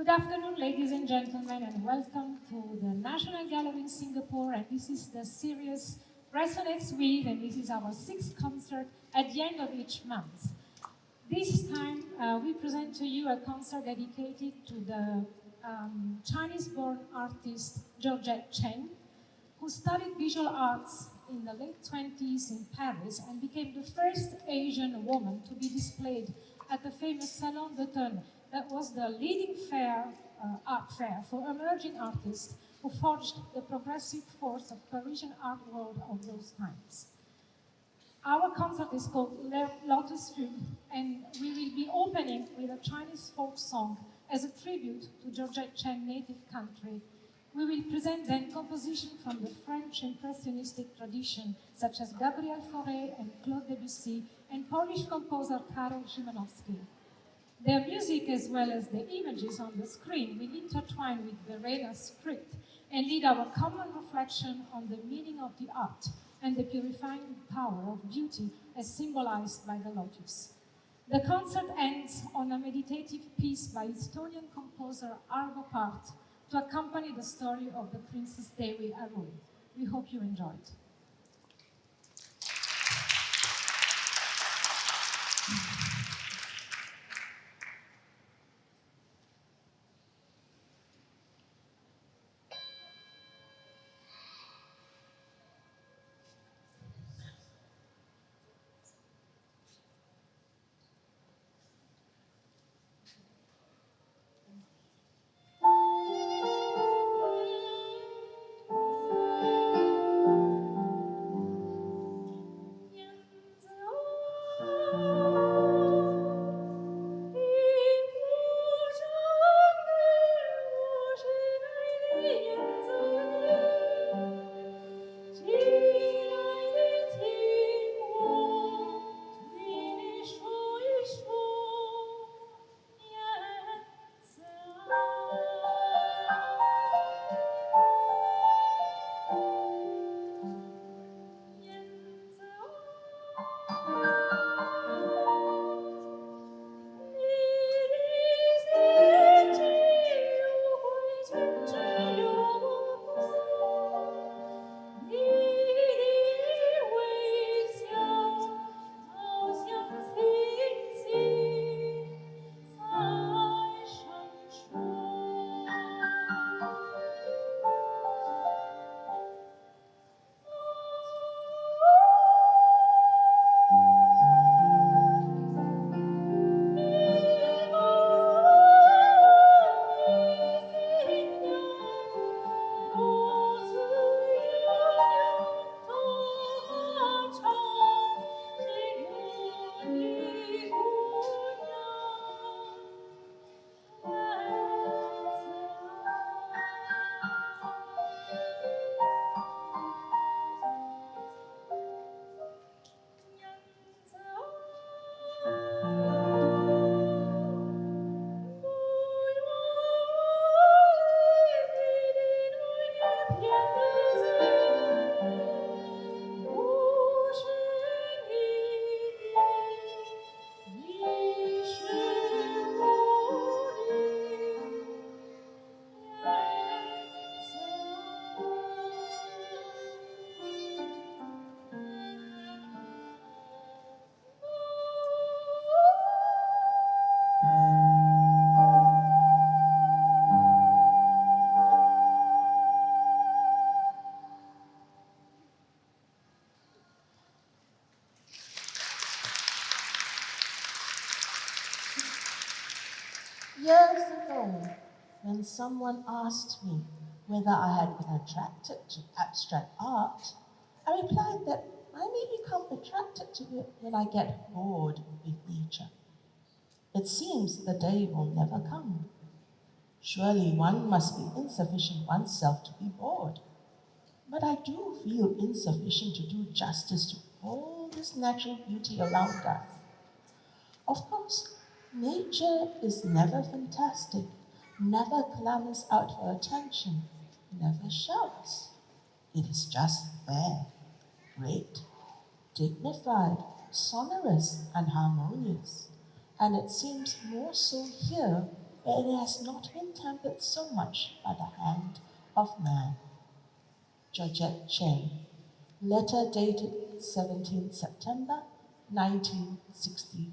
Good afternoon, ladies and gentlemen, and welcome to the National Gallery in Singapore. And this is the series Resonates With, and this is our sixth concert at the end of each month. This time, we present to you a concert dedicated to the Chinese-born artist Georgette Chen, who studied visual arts in the late 20s in Paris and became the first Asian woman to be displayed at the famous Salon d'Automne. That was the leading art fair for emerging artists who forged the progressive force of Parisian art world of those times. Our concert is called Lotus, Fugue, and we will be opening with a Chinese folk song as a tribute to Georgette Chen's native country. We will present then compositions from the French impressionistic tradition, such as Gabriel Fauré and Claude Debussy, and Polish composer Karol Szymanowski. Their music, as well as the images on the screen, will intertwine with Verena's script and lead our common reflection on the meaning of the art and the purifying power of beauty as symbolized by the lotus. The concert ends on a meditative piece by Estonian composer Arvo Pärt to accompany the story of the Princess Dewi Arun. We hope you enjoy it. Years ago, when someone asked me whether I had been attracted to abstract art, I replied that I may become attracted to it when I get bored with nature. It seems the day will never come. Surely one must be insufficient oneself to be bored. But I do feel insufficient to do justice to all this natural beauty around us. Of course, nature is never fantastic, never clamors out for attention, never shouts. It is just there, great, dignified, sonorous, and harmonious. And it seems more so here where it has not been tempered so much by the hand of man. Georgette Chen, letter dated 17 September 1963.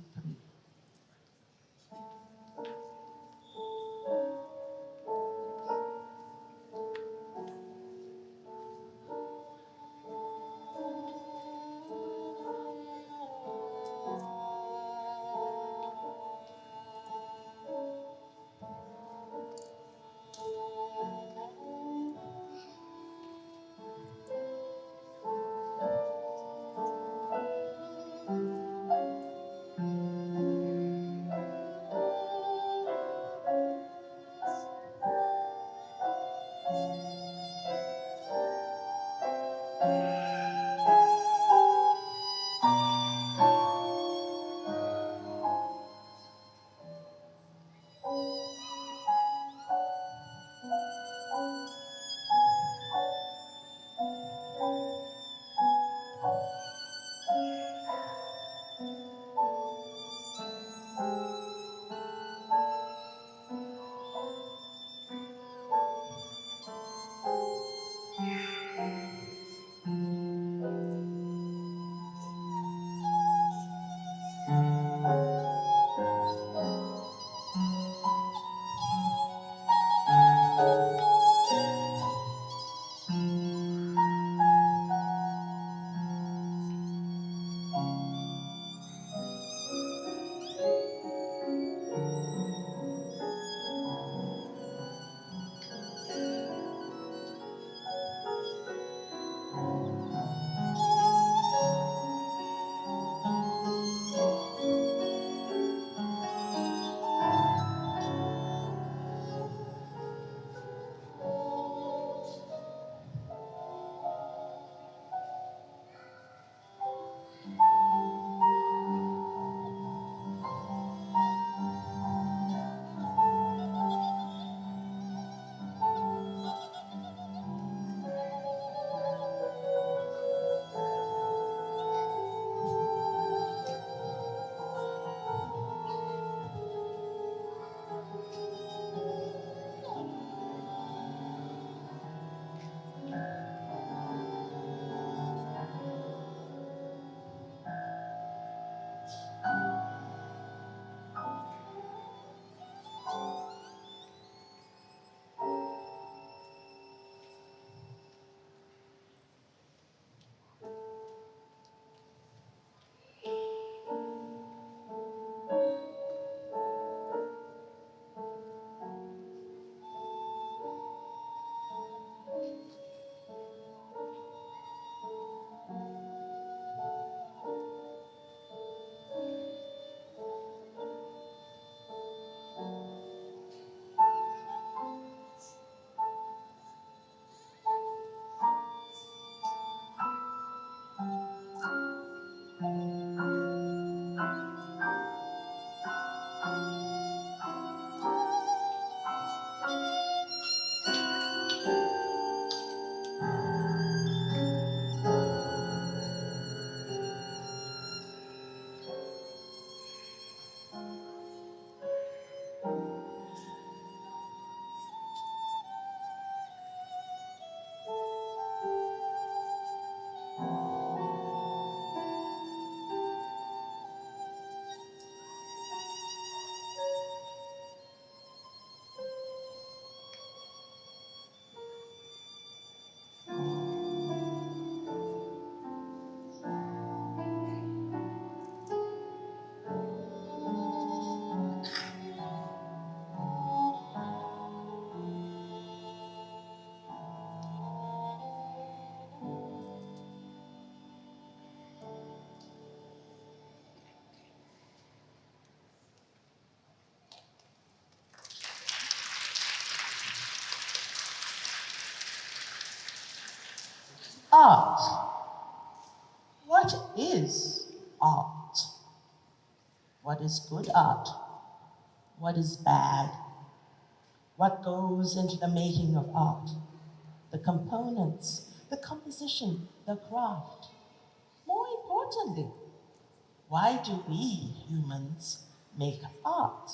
Art. What is art? What is good art? What is bad? What goes into the making of art? The components, the composition, the craft. More importantly, why do we humans make art?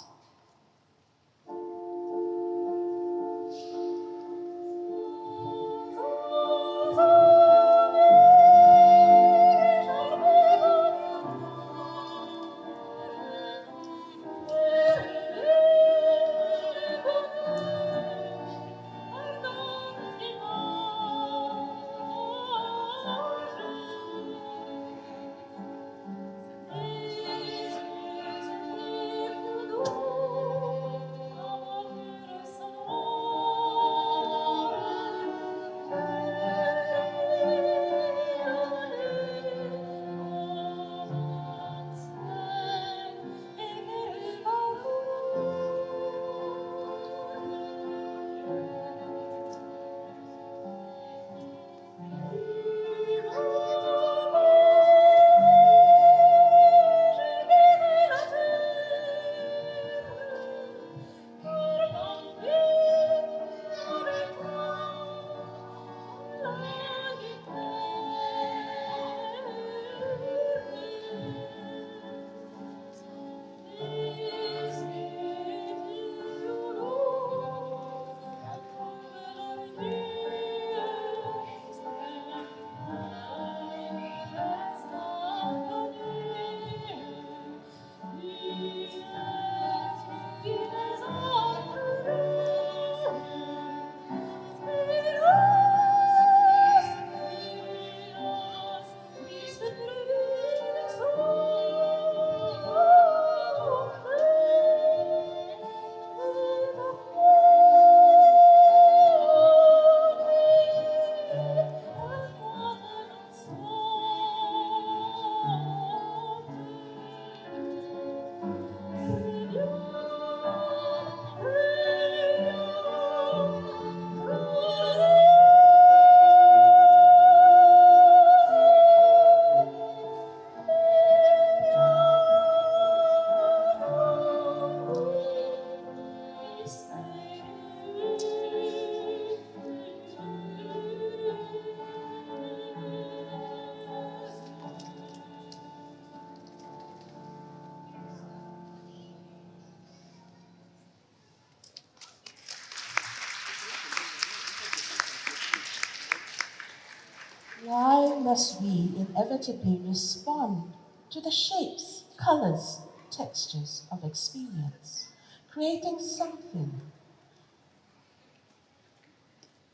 Why must we inevitably respond to the shapes, colors, textures of experience, creating something,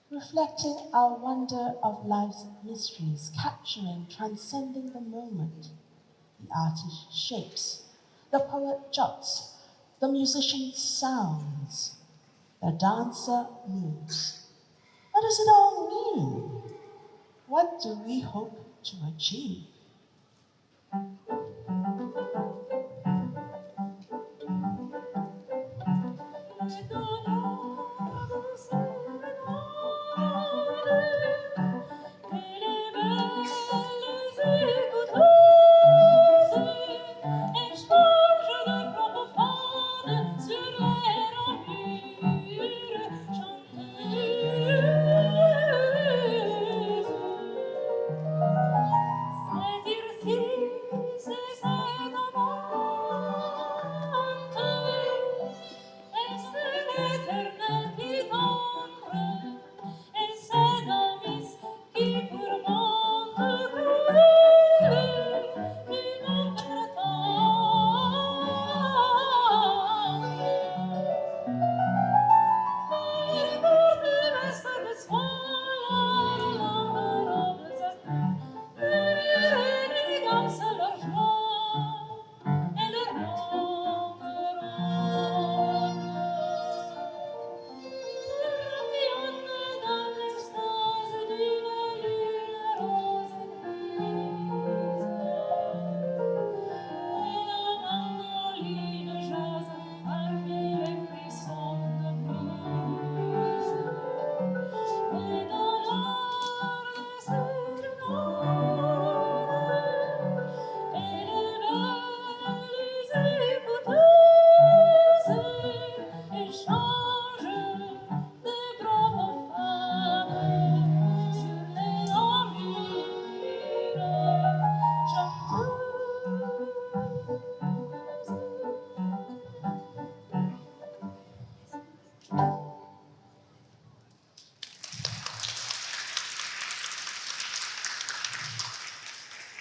reflecting our wonder of life's mysteries, capturing, transcending the moment? The artist shapes, the poet jots, the musician sounds, the dancer moves. What does it all mean? What do we hope to achieve?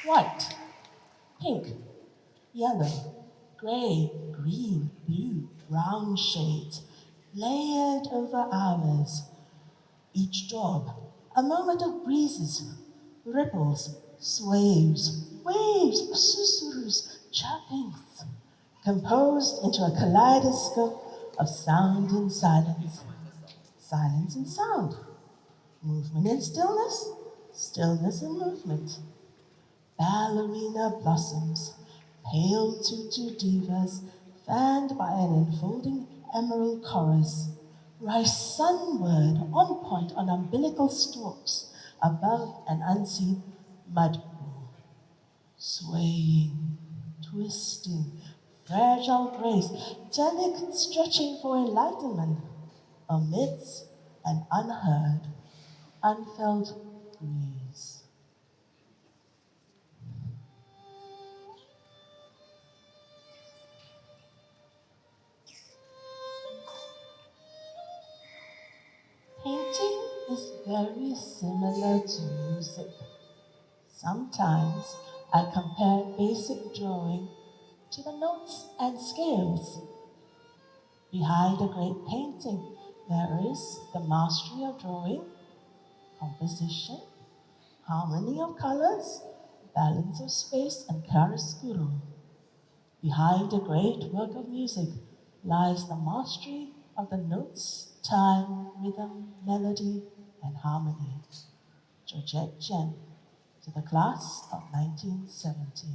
White, pink, yellow, grey, green, blue, brown shades, layered over hours. Each daub, a moment of breezes, ripples, sways, waves, susurrus, chirpings, composed into a kaleidoscope of sound and silence, silence and sound, movement and stillness, stillness and movement. Ballerina blossoms, pale tutu divas, fanned by an enfolding emerald chorus, rise sunward on point on umbilical stalks above an unseen mud pool, swaying, twisting, fragile grace, delicate stretching for enlightenment amidst an unheard, unfelt breeze. Painting is very similar to music. Sometimes I compare basic drawing to the notes and scales. Behind a great painting, there is the mastery of drawing, composition, harmony of colors, balance of space, and chiaroscuro. Behind a great work of music lies the mastery of the notes, time, rhythm, melody, and harmony. Georgette Jen, to the class of 1970.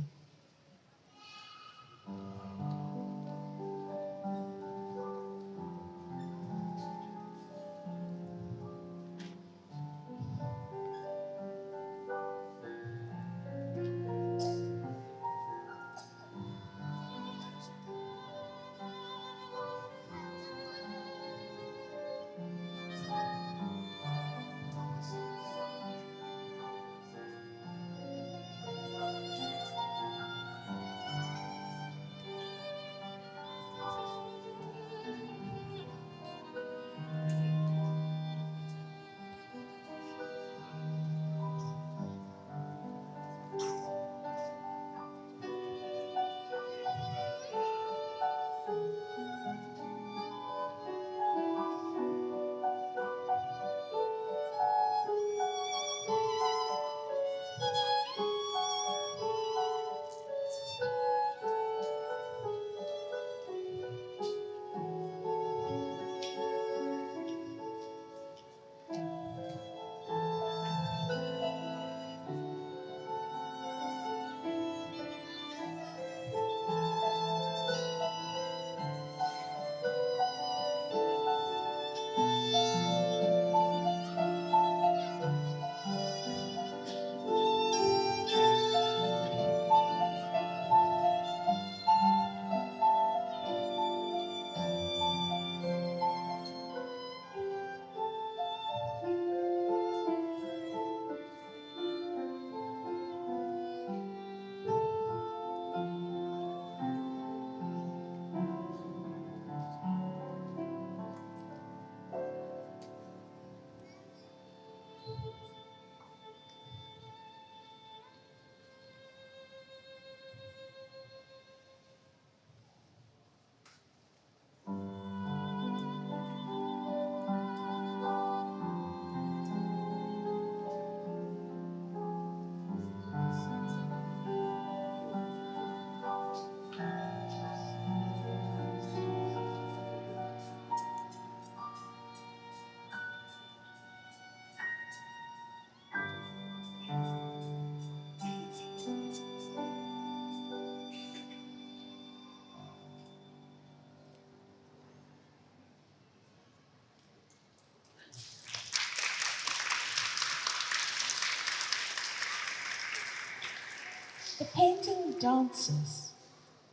The painting dances,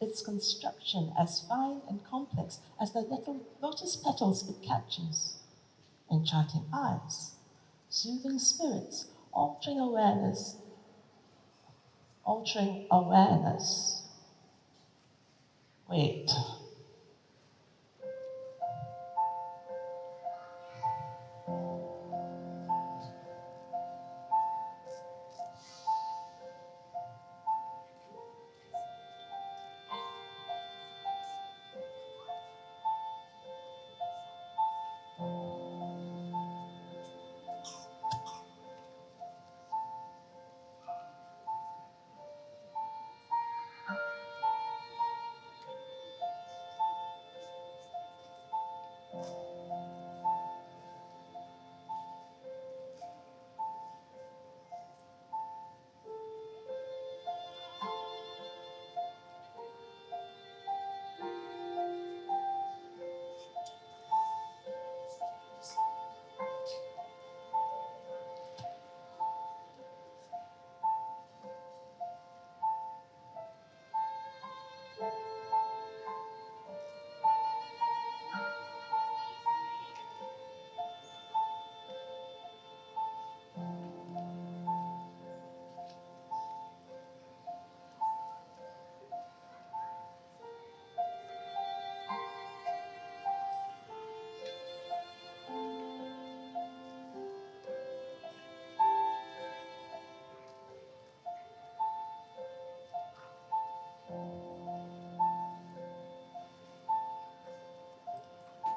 its construction as fine and complex as the little lotus petals it catches, enchanting eyes, soothing spirits, altering awareness. Wait.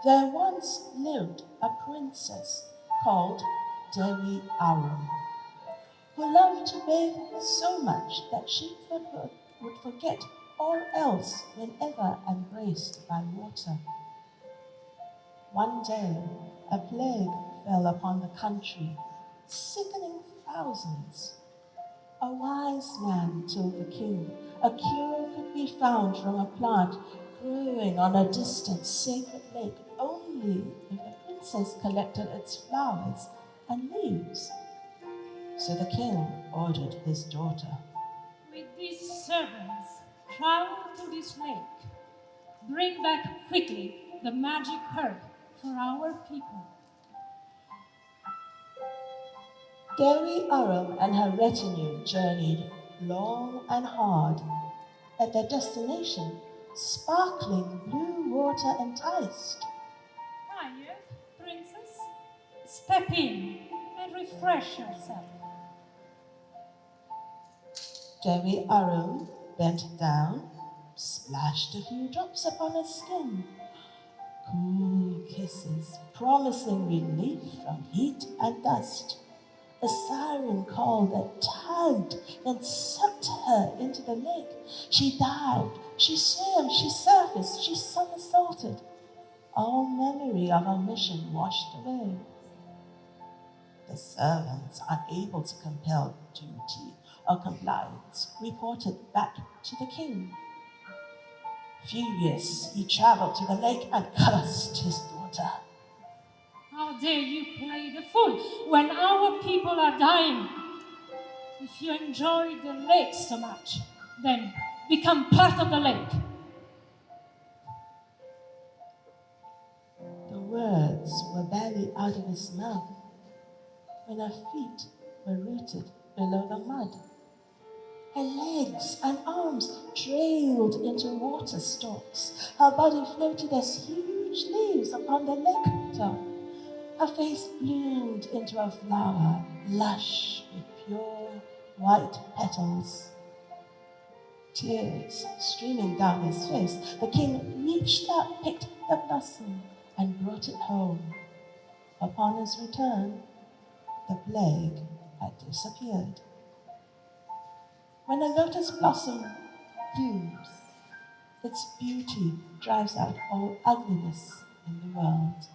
There once lived a princess called Dewi Arum, who loved to bathe so much that she would forget all else whenever embraced by water. One day, a plague fell upon the country, sickening thousands. A wise man told the king a cure could be found from a plant growing on a distant sacred lake only if the princess collected its flowers and leaves. So the king ordered his daughter. With these servants, travel to this lake. Bring back quickly the magic herb for our people. Dewi Arum and her retinue journeyed long and hard. At their destination, sparkling blue water enticed. Tired, princess? Step in and refresh yourself. Dewi Arum bent down, splashed a few drops upon her skin. Cool kisses, promising relief from heat and dust. A siren call that tugged and sucked her into the lake. She dived, she swam, she surfaced, she somersaulted. All memory of her mission washed away. The servants, unable to compel duty or compliance, reported back to the king. Furious, he traveled to the lake and cursed his daughter. How dare you play the fool when our people are dying? If you enjoy the lake so much, then become part of the lake. The words were barely out of his mouth when her feet were rooted below the mud. Her legs and arms trailed into water stalks. Her body floated as huge leaves upon the lake top. Her face bloomed into a flower, lush with pure white petals. Tears streaming down his face, the king reached out, picked the blossom, and brought it home. Upon his return, the plague had disappeared. When a lotus blossom blooms, its beauty drives out all ugliness in the world.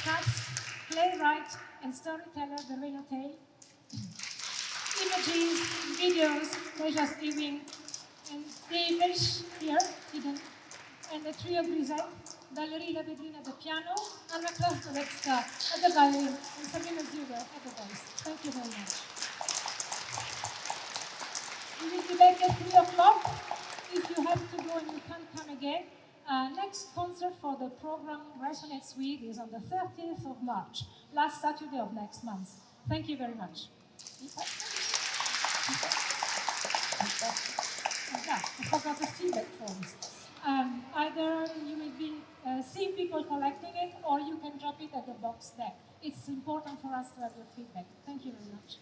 cast, playwright, and storyteller Verena Tay. Images, videos, pleasure streaming, and David here, hidden, and the trio Grisette, Ballerina Vedrina at the piano, Anna Krasnodebska at the violin, and Sabina Zuber at the voice. Thank you very much. We will be back at 3 o'clock. If you have to go and you can't come again, next concert for the program Resonates With is on the 30th of March, last Saturday of next month. Thank you very much. I forgot the feedback forms. Either you will be seeing people collecting it, or you can drop it at the box there. It's important for us to have your feedback. Thank you very much.